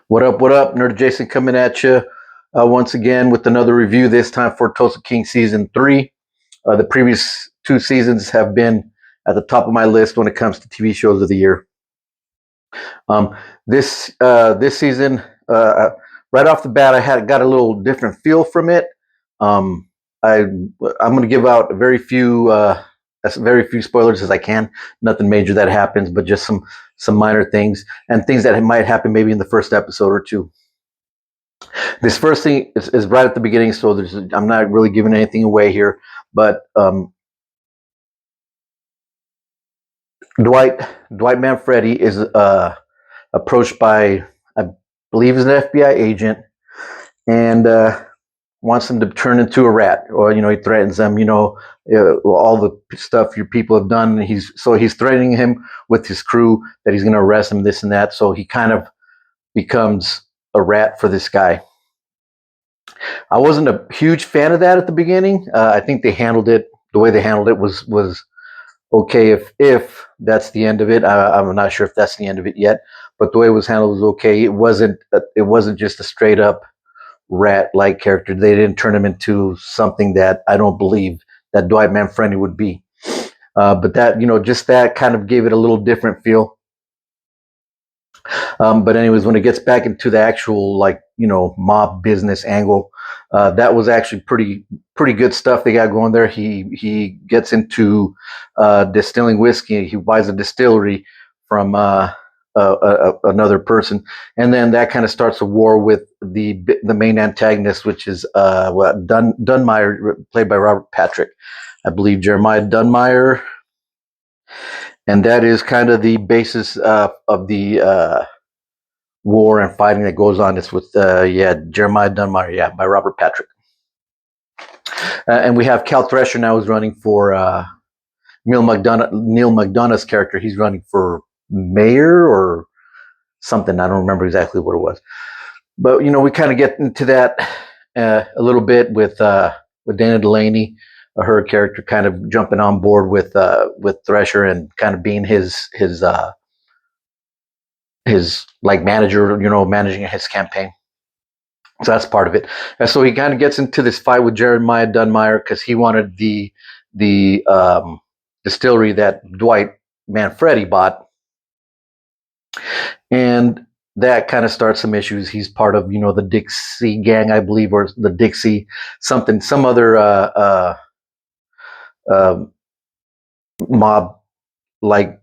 What up, what up? Nerd Jason coming at you once again with another review, this time for Tulsa King Season 3. The previous two seasons have been at the top of my list when it comes to TV shows of the year. This season, right off the bat, got a little different feel from it. Um, I'm going to give out as very few spoilers as I can. Nothing major that happens, but just some minor things and things that might happen maybe in the first episode or two. This first thing is right at the beginning, so I'm not really giving anything away here. But Dwight Manfredi is approached by, I believe, is an FBI agent, and wants him to turn into a rat, or he threatens them. All the stuff your people have done. He's threatening him with his crew that he's going to arrest him, this and that. So he kind of becomes a rat for this guy. I wasn't a huge fan of that at the beginning. I think the way they handled it was okay. If that's the end of it, I'm not sure if that's the end of it yet. But the way it was handled was okay. It wasn't just a straight up rat-like character. They didn't turn him into something that I don't believe that Dwight Manfredi would be. But that just that kind of gave it a little different feel. But anyways, when it gets back into the actual mob business angle, that was actually pretty good stuff they got going there. He gets into distilling whiskey. He buys a distillery from another person, and then that kind of starts a war with the main antagonist, which is Dunmeyer, played by Robert Patrick, I believe, Jeremiah Dunmeyer. And that is kind of the basis of the war and fighting that goes on. It's with Jeremiah Dunmeyer, by Robert Patrick. And we have Cal Thresher now, who's running for Neil McDonough's character. He's running for mayor or something. I don't remember exactly what it was. But we kind of get into that a little bit with Dana Delaney, her character kind of jumping on board with Thresher and kind of being his like manager, managing his campaign. So that's part of it. And so he kind of gets into this fight with Jeremiah Dunmeyer because he wanted the distillery that Dwight Manfredi bought, and that kind of starts some issues. He's part of the Dixie gang, I believe, or the Dixie something, some other mob like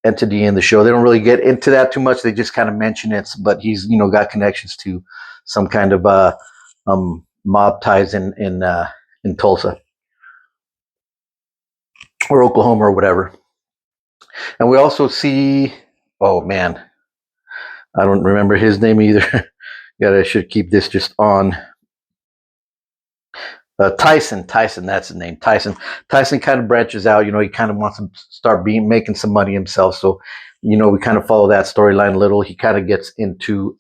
entity in the show. They don't really get into that too much. They just kind of mention it, but he's got connections to some kind of mob ties in Tulsa or Oklahoma or whatever. And we also see, oh man, I don't remember his name either. I should keep this just on. Tyson, that's his name. Tyson kind of branches out. He kind of wants to start making some money himself. So, we kind of follow that storyline a little. He kind of gets into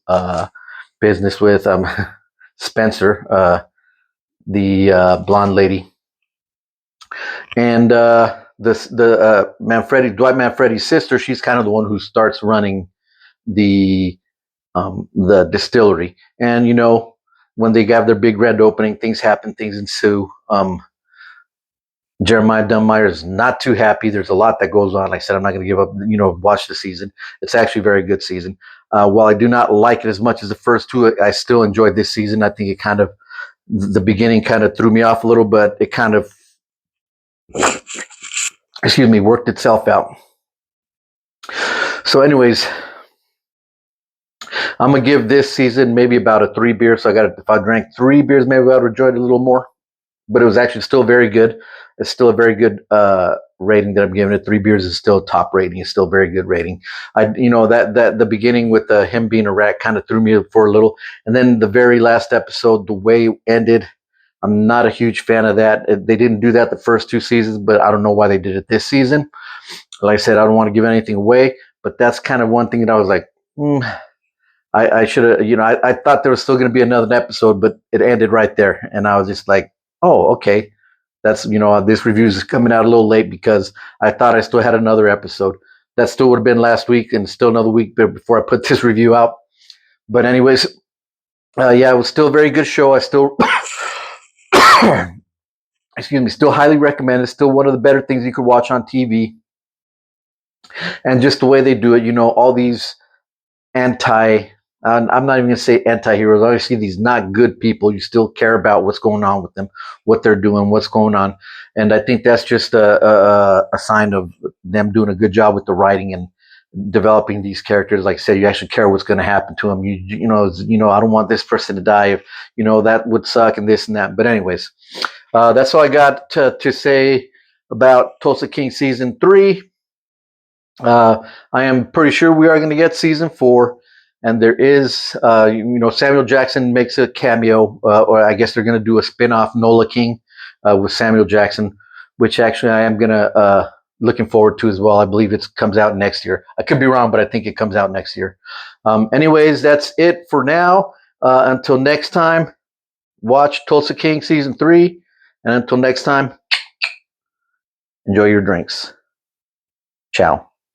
business with Spencer, the blonde lady, and Dwight Manfredi's sister. She's kind of the one who starts running the distillery, and when they have their big grand opening, things happen, things ensue. Jeremiah Dunmeyer is not too happy. There's a lot that goes on. Like I said, I'm not going to give up, watch the season. It's actually a very good season. While I do not like it as much as the first two, I still enjoyed this season. I think the beginning kind of threw me off a little, but it kind of, worked itself out. So anyways, I'm going to give this season maybe about a 3 beers. So if I drank 3 beers, maybe I would enjoy it a little more. But it was actually still very good. It's still a very good rating that I'm giving it. 3 beers is still a top rating. It's still a very good rating. That the beginning with him being a rat kind of threw me for a little. And then the very last episode, the way it ended, I'm not a huge fan of that. They didn't do that the first 2 seasons, but I don't know why they did it this season. Like I said, I don't want to give anything away, but that's kind of one thing that I was like, I should have, I thought there was still going to be another episode, but it ended right there. And I was just like, oh, okay. That's, this review is coming out a little late because I thought I still had another episode. That still would have been last week and still another week before I put this review out. But anyways, yeah, it was still a very good show. I still, excuse me, still highly recommend it. Still one of the better things you could watch on TV. And just the way they do it, you know, all these anti, I'm not even going to say anti-heroes. Obviously, these not good people. You still care about what's going on with them, what they're doing, what's going on. And I think that's just a sign of them doing a good job with the writing and developing these characters. Like I said, you actually care what's going to happen to them. You know, I don't want this person to die. If you know that would suck and this and that. But anyways, that's all I got to say about Tulsa King season 3. I am pretty sure we are going to get season 4, and there is, Samuel Jackson makes a cameo, or I guess they're going to do a spin-off Nola King with Samuel Jackson, which actually I am going to looking forward to as well. I believe it comes out next year. I could be wrong, but I think it comes out next year. Anyways, that's it for now. Until next time, watch Tulsa King season 3, and until next time, enjoy your drinks. Ciao.